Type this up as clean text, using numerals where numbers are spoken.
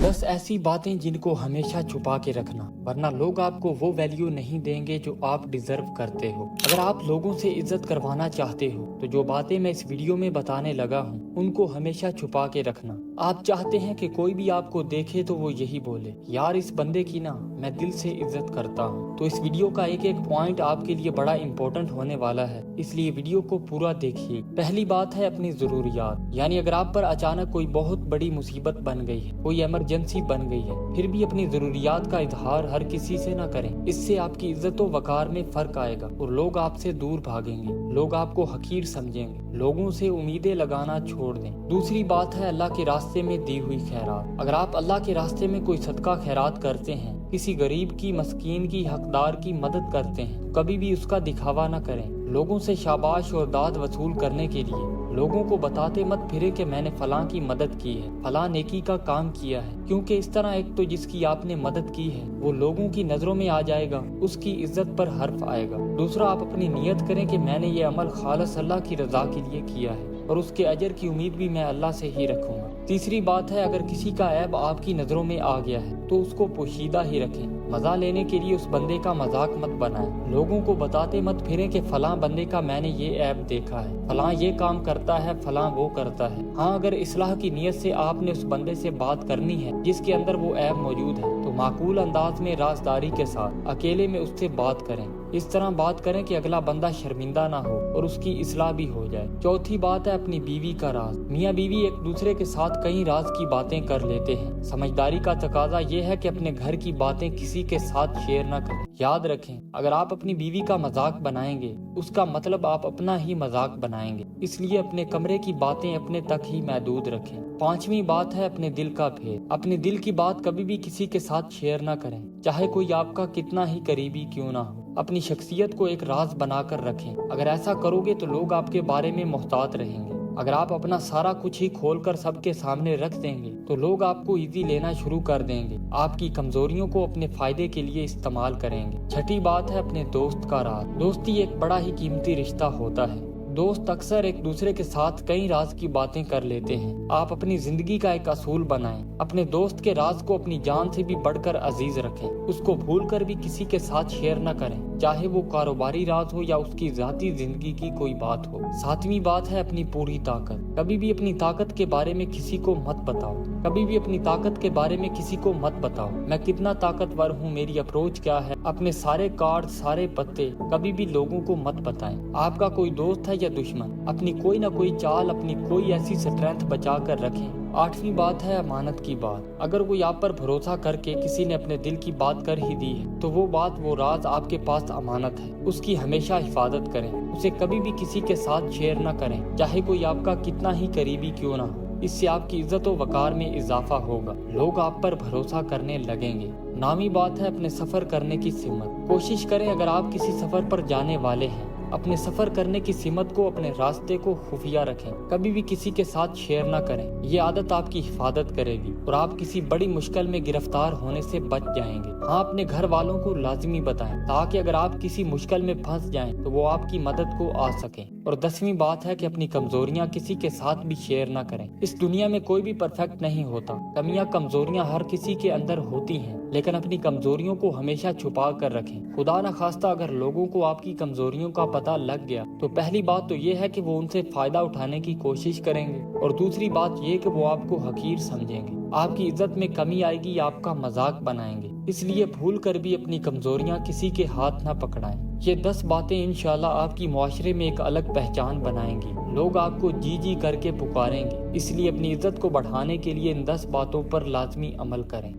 10 ऐसी बातें जिनको हमेशा छुपा के रखना, वरना लोग आपको वो वैल्यू नहीं देंगे जो आप डिजर्व करते हो। अगर आप लोगों से इज्जत करवाना चाहते हो तो जो बातें मैं इस वीडियो में बताने लगा हूँ उनको हमेशा छुपा के रखना। आप चाहते हैं कि कोई भी आपको देखे तो वो यही बोले, यार इस बंदे की ना मैं दिल से इज्जत करता हूँ। तो इस वीडियो का एक एक पॉइंट आपके लिए बड़ा इंपॉर्टेंट होने वाला है, इसलिए वीडियो को पूरा देखिए। पहली बात है अपनी जरूरियात, यानी अगर आप पर अचानक कोई बहुत बड़ी मुसीबत बन गई है, कोई इमरजेंसी बन गई है, फिर भी अपनी जरूरियात का इजहार हर किसी से ना करें। इससे आपकी इज्जत व वकार में फर्क आएगा और लोग आपसे दूर भागेंगे, लोग आपको हकीर समझेंगे, लोगों से उम्मीदें लगाना छोड़ दें। दूसरी बात है अल्लाह के रास्ते में दी हुई खैरात। अगर आप अल्लाह के रास्ते में कोई सदका खैरात करते हैं, किसी गरीब की, मस्कीन की, हकदार की मदद करते हैं, तो कभी भी उसका दिखावा न करें। लोगों से शाबाश और दाद वसूल करने के लिए लोगों को बताते मत फिरे कि मैंने फलां की मदद की है, फलां नेकी का काम किया है, क्योंकि इस तरह एक तो जिसकी आपने मदद की है वो लोगों की नजरों में आ जाएगा, उसकी इज्जत पर हर्फ आएगा। दूसरा, आप अपनी नियत करें कि मैंने ये अमल खालिस अल्लाह की रजा के लिए किया है और उसके अजर की उम्मीद भी मैं अल्लाह से ही रखूंगा। तीसरी बात है अगर किसी का ऐब आपकी नजरों में आ गया है तो उसको पोशीदा ही रखें। मजा लेने के लिए उस बंदे का मजाक मत बनाएं। लोगों को बताते मत फिरें कि फलां बंदे का मैंने ये ऐब देखा है, फलां ये काम करता है, फलां वो करता है। हाँ, अगर इस्लाह की नीयत से आपने उस बंदे से बात करनी है जिसके अंदर वो ऐब मौजूद है, तो माकूल अंदाज में राजदारी के साथ अकेले में उससे बात करें। इस तरह बात करें कि अगला बंदा शर्मिंदा ना हो और उसकी इस्लाह भी हो जाए। चौथी बात है अपनी बीवी का राज। मियाँ बीवी एक दूसरे के साथ कई राज की बातें कर लेते हैं। समझदारी का तकाजा ये है कि अपने घर की बातें किसी के साथ शेयर न करें। याद रखें, अगर आप अपनी बीवी का मजाक बनाएंगे उसका मतलब आप अपना ही मजाक बनाएंगे, इसलिए अपने कमरे की बातें अपने तक ही महदूद रखें। पांचवी बात है अपने दिल का भेद। अपने दिल की बात कभी भी किसी के साथ शेयर न करें, चाहे कोई आपका कितना ही करीबी क्यों ना हो। अपनी शख्सियत को एक राज बनाकर रखें। अगर ऐसा करोगे तो लोग आपके बारे में मोहतात रहेंगे। अगर आप अपना सारा कुछ ही खोलकर सबके सामने रख देंगे तो लोग आपको इजी लेना शुरू कर देंगे, आपकी कमजोरियों को अपने फायदे के लिए इस्तेमाल करेंगे। छठी बात है अपने दोस्त का राज। दोस्ती एक बड़ा ही कीमती रिश्ता होता है। दोस्त अक्सर एक दूसरे के साथ कई राज की बातें कर लेते हैं। आप अपनी जिंदगी का एक असूल बनाएं, अपने दोस्त के राज को अपनी जान से भी बढ़कर अजीज रखें। उसको भूलकर भी किसी के साथ शेयर न करें, चाहे वो कारोबारी राज हो या उसकी जाती जिंदगी की कोई बात हो। सातवीं बात है अपनी पूरी ताकत। कभी भी अपनी ताकत के बारे में किसी को मत बताओ। कभी भी अपनी ताकत के बारे में किसी को मत बताओ। मैं कितना ताकतवर हूँ, मेरी अप्रोच क्या है, अपने सारे कार्ड, सारे पत्ते कभी भी लोगों को मत बताएं। आपका कोई दोस्त है या दुश्मन, अपनी कोई ना कोई चाल, अपनी कोई ऐसी स्ट्रेंथ बचा कर रखें। आठवीं बात है अमानत की बात। अगर कोई आप पर भरोसा करके किसी ने अपने दिल की बात कर ही दी है तो वो बात, वो राज आपके पास अमानत है, उसकी हमेशा हिफाजत करें। उसे कभी भी किसी के साथ शेयर न करें, चाहे कोई आपका कितना ही करीबी क्यों ना हो। इससे आपकी इज्जत व वकार में इजाफा होगा, लोग आप पर भरोसा करने लगेंगे। नामी बात है अपने सफर करने की सिमत। कोशिश करें अगर आप किसी सफर पर जाने वाले हैं, अपने सफर करने की सिमत को, अपने रास्ते को खुफिया रखें, कभी भी किसी के साथ शेयर ना करें। ये आदत आपकी हिफाजत करेगी और आप किसी बड़ी मुश्किल में गिरफ्तार होने से बच जाएंगे। हाँ, अपने घर वालों को लाजमी बताएं ताकि अगर आप किसी मुश्किल में फंस जाएं तो वो आपकी मदद को आ सकें। और 10वीं बात है कि अपनी कमजोरियां किसी के साथ भी शेयर ना करें। इस दुनिया में कोई भी परफेक्ट नहीं होता, कमियां कमजोरियां हर किसी के अंदर होती हैं, लेकिन अपनी कमजोरियों को हमेशा छुपा कर रखें। खुदा न खास्ता अगर लोगों को आपकी कमजोरियों का पता लग गया तो पहली बात तो ये है कि वो उनसे फायदा उठाने की कोशिश करेंगे और दूसरी बात ये कि वो आपको हकीर समझेंगे, आपकी इज्जत में कमी आएगी, आपका मजाक बनाएंगे। इसलिए भूल कर भी अपनी कमजोरियां किसी के हाथ न पकड़ाएं। ये 10 बातें इंशाल्लाह आपकी मुआशरे में एक अलग पहचान बनाएंगी। लोग आपको जी जी करके पुकारेंगे। इसलिए अपनी इज्जत को बढ़ाने के लिए इन 10 बातों पर लाजमी अमल करें।